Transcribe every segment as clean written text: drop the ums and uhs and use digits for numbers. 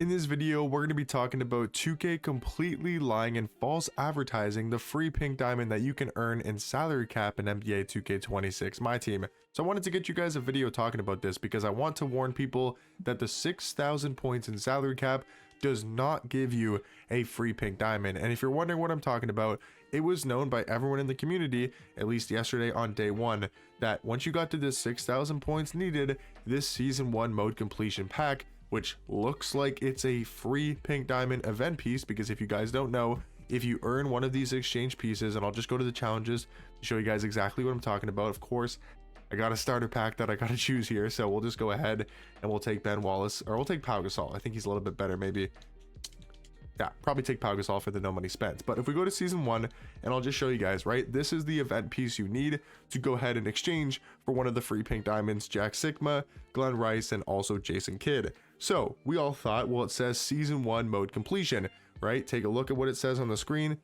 In this video, we're going to be talking about 2K completely lying and false advertising the free pink diamond that you can earn in salary cap in NBA 2K26 Myteam. So I wanted to get you guys a video talking about this because I want to warn people that the 6,000 points in salary cap does not give you a free pink diamond. And if you're wondering what I'm talking about, it was known by everyone in the community, at least yesterday on day one, that once you got to this 6,000 points needed, this season 1 mode completion pack, which looks like it's a free pink diamond event piece, because if you guys don't know, if you earn one of these exchange pieces, and I'll just go to the challenges to show you guys exactly what I'm talking about. Of course, I got a starter pack that I got to choose here, so we'll just go ahead and we'll take Ben Wallace, or we'll take Pau Gasol. I think he's a little bit better, maybe. Yeah, probably take Pau Gasol for the no money spent. But if we go to season 1, and I'll just show you guys, right? This is the event piece you need to go ahead and exchange for one of the free pink diamonds, Jack Sigma, Glenn Rice, and also Jason Kidd. So we all thought, well, it says season 1 mode completion, right? Take a look at what it says on the screen,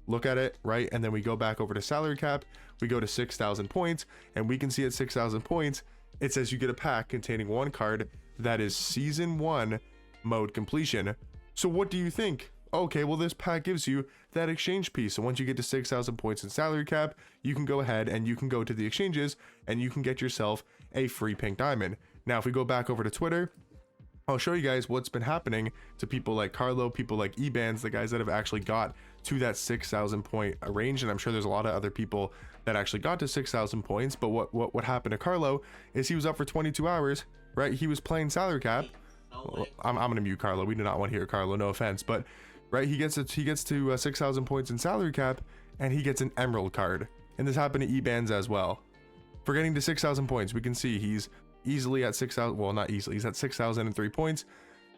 look at it, right? And then we go back over to salary cap, we go to 6,000 points, and we can see at 6,000 points, it says you get a pack containing one card that is season 1 mode completion. So what do you think? Okay, well, this pack gives you that exchange piece. So once you get to 6,000 points in salary cap, you can go ahead and you can go to the exchanges and you can get yourself a free pink diamond. Now, if we go back over to Twitter, I'll show you guys what's been happening to people like Carlo, people like Ebans, the guys that have actually got to that 6,000 point range. And I'm sure there's a lot of other people that actually got to 6,000 points. But what happened to Carlo is he was up for 22 hours, right? He was playing salary cap. Well, I'm gonna mute Carlo. We do not want to hear Carlo, no offense, but right, he gets to 6,000 points in salary cap, and he gets an emerald card. And this happened to Ebans as well. For getting to 6,000 points, we can see he's easily at 6,000. Well, not easily. He's at 6,003 points,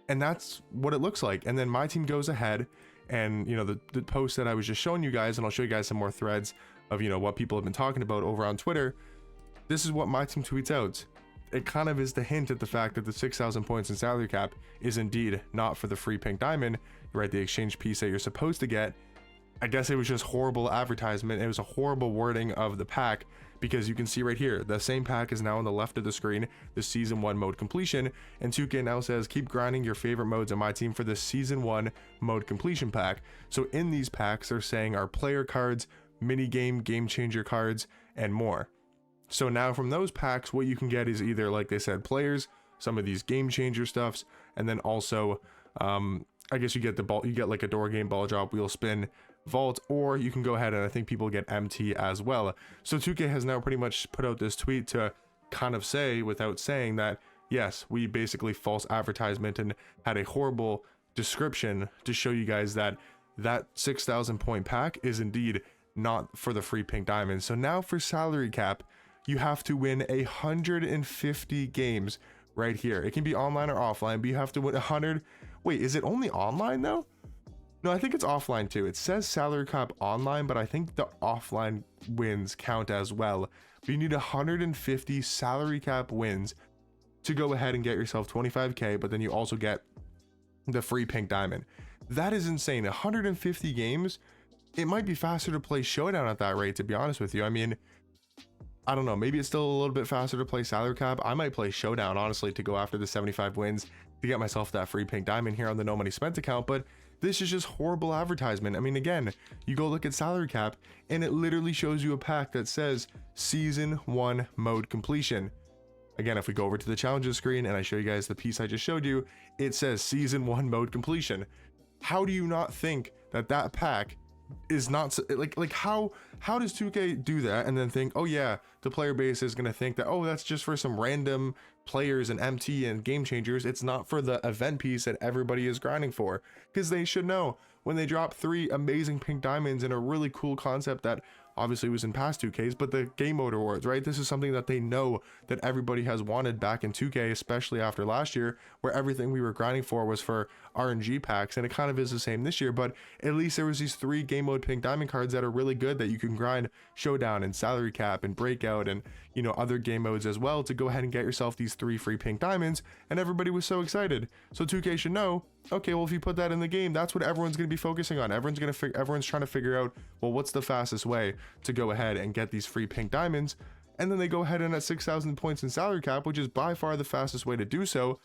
and that's what it looks like. And then my team goes ahead, and you know the post that I was just showing you guys, and I'll show you guys some more threads of what people have been talking about over on Twitter. This is what my team tweets out. It kind of is the hint at the fact that the 6,000 points in salary cap is indeed not for the free pink diamond, right? The exchange piece that you're supposed to get. I guess it was just horrible advertisement. It was a horrible wording of the pack, because you can see right here, the same pack is now on the left of the screen, the season 1 mode completion, and 2K now says keep grinding your favorite modes on my team for the season 1 mode completion pack. So in these packs, they're saying our player cards, mini game changer cards, and more. So now from those packs, what you can get is either, like they said, players, some of these game changer stuffs, and then also, I guess you get the ball, you get like a door game, ball drop, wheel spin, vault, or you can go ahead and I think people get MT as well. So 2K has now pretty much put out this tweet to kind of say, without saying, that yes, we basically false advertisement and had a horrible description to show you guys that that 6,000 point pack is indeed not for the free pink diamond. So now for salary cap, you have to win 150 games right here. It can be online or offline, but you have to win 100. Wait, is it only online though? No, I think it's offline too. It says salary cap online, but I think the offline wins count as well. But you need 150 salary cap wins to go ahead and get yourself 25K, but then you also get the free pink diamond. That is insane. 150 games. It might be faster to play Showdown at that rate, to be honest with you. I mean, I don't know, maybe it's still a little bit faster to play salary cap. I might play Showdown, honestly, to go after the 75 wins to get myself that free pink diamond here on the no money spent account. But this is just horrible advertisement. I mean, again, you go look at salary cap and it literally shows you a pack that says season 1 mode completion. Again, if we go over to the challenges screen and I show you guys the piece I just showed you, it says season 1 mode completion. How do you not think that that pack is not like how does 2K do that and then think, oh yeah, the player base is gonna think that, oh, that's just for some random players and MT and game changers. It's not for the event piece that everybody is grinding for, because they should know when they drop 3 amazing pink diamonds in a really cool concept that obviously was in past 2Ks, but the game mode awards, right? This is something that they know that everybody has wanted back in 2K, especially after last year, where everything we were grinding for was for RNG packs, and it kind of is the same this year. But at least there was these 3 game mode pink diamond cards that are really good that you can grind Showdown and salary cap and breakout and other game modes as well to go ahead and get yourself these 3 free pink diamonds. And everybody was so excited. So 2K should know, okay, well, if you put that in the game, that's what everyone's going to be focusing on. Everyone's trying to figure out, well, what's the fastest way to go ahead and get these free pink diamonds. and then they go ahead and at 6,000 points in salary cap, which is by far the fastest way to do so.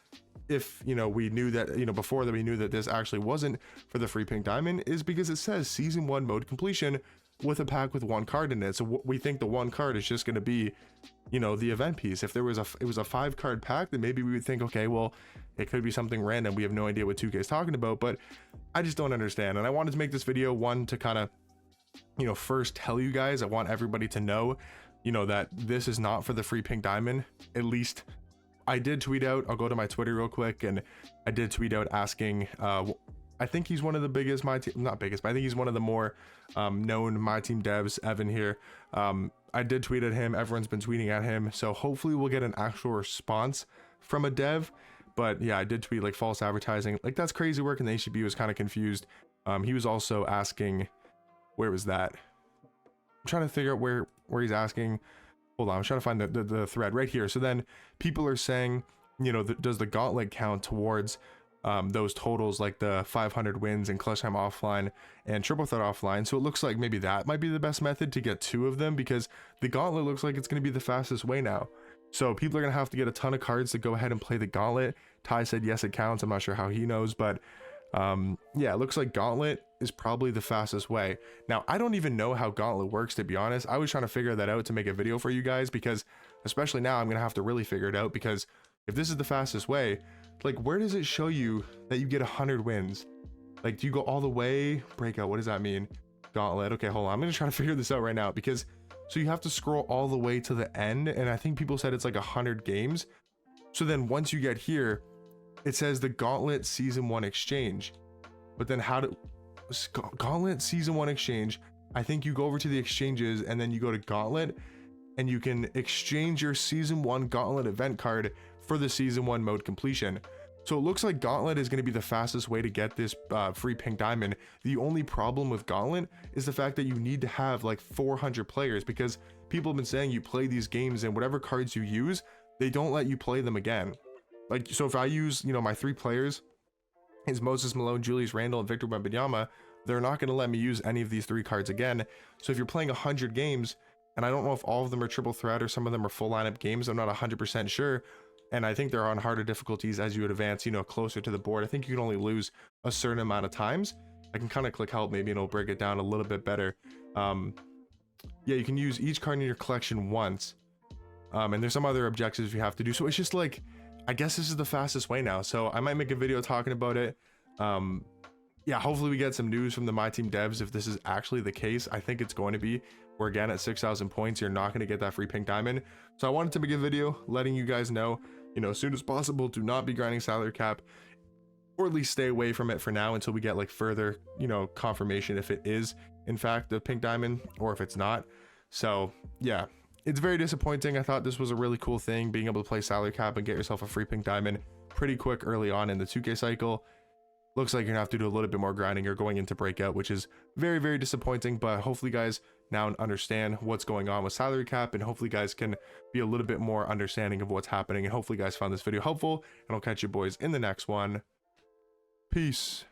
If, you know, we knew that, you know, before that we knew that this actually wasn't for the free pink diamond, is because it says season 1 mode completion with a pack with 1 card in it. So we think the 1 card is just going to be, you know, the event piece. If there was it was a 5 card pack, then maybe we would think, okay, well, it could be something random. We have no idea what 2K is talking about, but I just don't understand. And I wanted to make this video, one, to kind of, you know, first tell you guys, I want everybody to know, you know, that this is not for the free pink diamond. At least I did tweet out, I'll go to my Twitter real quick, and I did tweet out asking, I think he's one of the biggest Myteam, not biggest, but I think he's one of the more known Myteam devs, Evan here. I did tweet at him, everyone's been tweeting at him, so hopefully we'll get an actual response from a dev. But yeah, I did tweet like false advertising, like that's crazy work, and the HCB was kind of confused. He was also asking, where was that? I'm trying to figure out where he's asking. Hold on, I'm trying to find the thread right here. So then people are saying, you know, does the gauntlet count towards those totals, like the 500 wins and clutch time offline and triple threat offline? So it looks like maybe that might be the best method to get 2 of them, because the gauntlet looks like it's going to be the fastest way now. So people are going to have to get a ton of cards to go ahead and play the gauntlet. Ty said yes, it counts. I'm not sure how he knows, but yeah, it looks like gauntlet is probably the fastest way. Now, I don't even know how gauntlet works, to be honest. I was trying to figure that out to make a video for you guys, because especially now I'm going to have to really figure it out, because if this is the fastest way, like, where does it show you that you get 100 wins? Like, do you go all the way? Breakout, what does that mean? Gauntlet. Okay, hold on. I'm going to try to figure this out right now, because so you have to scroll all the way to the end, and I think people said it's like 100 games. So then once you get here, it says the Gauntlet Season 1 Exchange. But then how do... Gauntlet Season 1 Exchange, I think you go over to the exchanges, and then you go to Gauntlet, and you can exchange your Season 1 Gauntlet event card for the Season 1 mode completion. So it looks like Gauntlet is going to be the fastest way to get this free pink diamond. The only problem with Gauntlet is the fact that you need to have like 400 players, because people have been saying you play these games and whatever cards you use, they don't let you play them again. Like, so if I use, you know, my 3 players is Moses Malone, Julius Randle, and Victor Wembanyama, they're not going to let me use any of these 3 cards again. So if you're playing 100 games, and I don't know if all of them are triple threat or some of them are full lineup games, I'm not 100% sure. And I think they're on harder difficulties as you would advance, you know, closer to the board. I think you can only lose a certain amount of times. I can kind of click help, maybe it'll break it down a little bit better. Yeah, you can use each card in your collection once. And there's some other objectives you have to do. So it's just like, I guess this is the fastest way now. So I might make a video talking about it. Yeah, hopefully we get some news from the Myteam devs if this is actually the case. I think it's going to be. We're again at 6,000 points. You're not going to get that free pink diamond. So I wanted to make a video letting you guys know, you know, as soon as possible, do not be grinding salary cap, or at least stay away from it for now until we get like further, you know, confirmation if it is in fact the pink diamond or if it's not. So yeah, it's very disappointing. I thought this was a really cool thing, being able to play salary cap and get yourself a free pink diamond pretty quick early on in the 2K cycle. Looks like you're gonna have to do a little bit more grinding or going into breakout, which is very, very disappointing. But hopefully guys now understand what's going on with salary cap, and hopefully guys can be a little bit more understanding of what's happening. And hopefully guys found this video helpful, and I'll catch you boys in the next one. Peace.